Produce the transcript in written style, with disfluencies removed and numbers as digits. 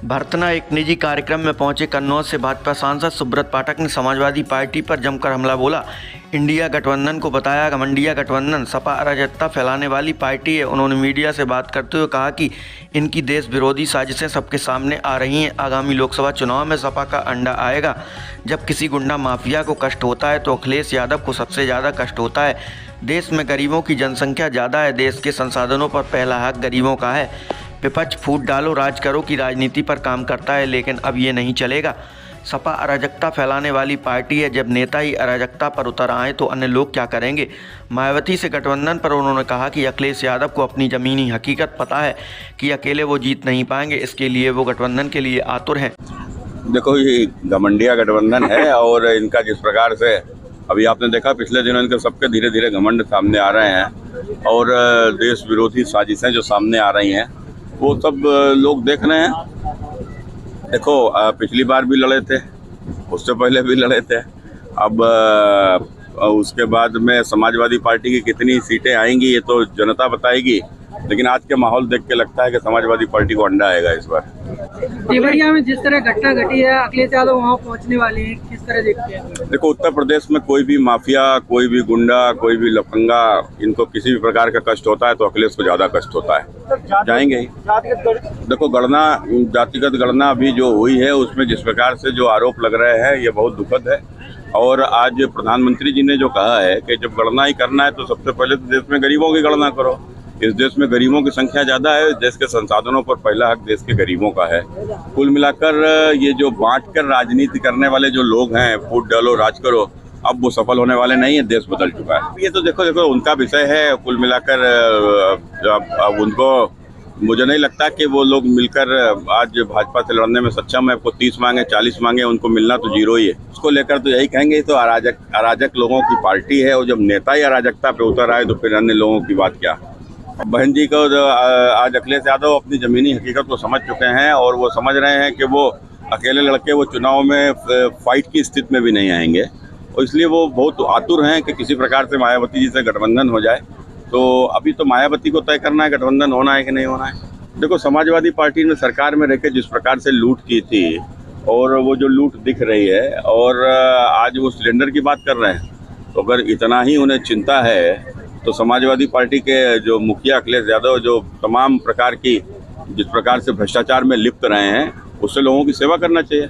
भरतना एक निजी कार्यक्रम में पहुंचे कन्नौज से भाजपा सांसद सुब्रत पाठक ने समाजवादी पार्टी पर जमकर हमला बोला। इंडिया गठबंधन को बताया घमंडिया गठबंधन, सपा अराजकता फैलाने वाली पार्टी है। उन्होंने मीडिया से बात करते हुए कहा कि इनकी देश विरोधी साजिशें सबके सामने आ रही हैं। आगामी लोकसभा चुनाव में सपा का अंडा आएगा। जब किसी गुंडा माफिया को कष्ट होता है तो अखिलेश यादव को सबसे ज़्यादा कष्ट होता है। देश में गरीबों की जनसंख्या ज़्यादा है। देश के संसाधनों पर पहला हक गरीबों का है। विपक्ष फूट डालो राज करो की राजनीति पर काम करता है, लेकिन अब ये नहीं चलेगा। सपा अराजकता फैलाने वाली पार्टी है। जब नेता ही अराजकता पर उतर आए तो अन्य लोग क्या करेंगे। मायावती से गठबंधन पर उन्होंने कहा कि अखिलेश यादव को अपनी ज़मीनी हकीकत पता है कि अकेले वो जीत नहीं पाएंगे, इसके लिए वो गठबंधन के लिए आतुर हैं। देखो, ये घमंडिया गठबंधन है और इनका जिस प्रकार से अभी आपने देखा पिछले दिनों इनके सबके धीरे धीरे घमंड सामने आ रहे हैं और देश विरोधी साजिशें जो सामने आ रही हैं वो सब लोग देख रहे हैं। देखो, पिछली बार भी लड़े थे, उससे पहले भी लड़े थे। अब उसके बाद में समाजवादी पार्टी की कितनी सीटें आएंगी ये तो जनता बताएगी, लेकिन आज के माहौल देख के लगता है कि समाजवादी पार्टी को अंडा आएगा इस बार। देवरिया में जिस तरह घटना घटी है, अखिलेश यादव वहाँ पहुँचने वाले हैं, किस तरह देखते हैं? देखो, उत्तर प्रदेश में कोई भी माफिया, कोई भी गुंडा, कोई भी लफंगा, इनको किसी भी प्रकार का कष्ट होता है तो अखिलेश को ज़्यादा कष्ट होता है, जाएंगे ही। देखो, गणना, जातिगत गणना अभी जो हुई है उसमें जिस प्रकार से जो आरोप लग रहे हैं ये बहुत दुखद है। और आज प्रधानमंत्री जी ने जो कहा है कि जब गणना ही करना है तो सबसे पहले तो देश में गरीबों की गणना करो। इस देश में गरीबों की संख्या ज़्यादा है। देश के संसाधनों पर पहला हक देश के गरीबों का है। कुल मिलाकर ये जो बांटकर राजनीति करने वाले जो लोग हैं, फूट डालो राज करो, अब वो सफल होने वाले नहीं है। देश बदल चुका है। ये तो देखो उनका विषय है। कुल मिलाकर अब उनको, मुझे नहीं लगता कि वो लोग मिलकर आज भाजपा से लड़ने में सक्षम है। आपको 30 मांगे 40 मांगे, उनको मिलना तो जीरो ही है। उसको लेकर तो यही कहेंगे तो अराजक लोगों की पार्टी है और जब नेता ही अराजकता पे उतर आए तो फिर अन्य लोगों की बात क्या। बहन जी को आज अखिलेश यादव अपनी ज़मीनी हकीकत को समझ चुके हैं और वो समझ रहे हैं कि वो अकेले लड़के वो चुनाव में फाइट की स्थिति में भी नहीं आएंगे और इसलिए वो बहुत आतुर हैं कि किसी प्रकार से मायावती जी से गठबंधन हो जाए। तो अभी तो मायावती को तय करना है गठबंधन होना है कि नहीं होना है। देखो, समाजवादी पार्टी ने सरकार में रहकर जिस प्रकार से लूट की थी और वो जो लूट दिख रही है और आज वो सिलेंडर की बात कर रहे हैं, तो अगर इतना ही उन्हें चिंता है तो समाजवादी पार्टी के जो मुखिया अखिलेश यादव जो तमाम प्रकार की जिस प्रकार से भ्रष्टाचार में लिप्त रहे हैं उससे लोगों की सेवा करना चाहिए।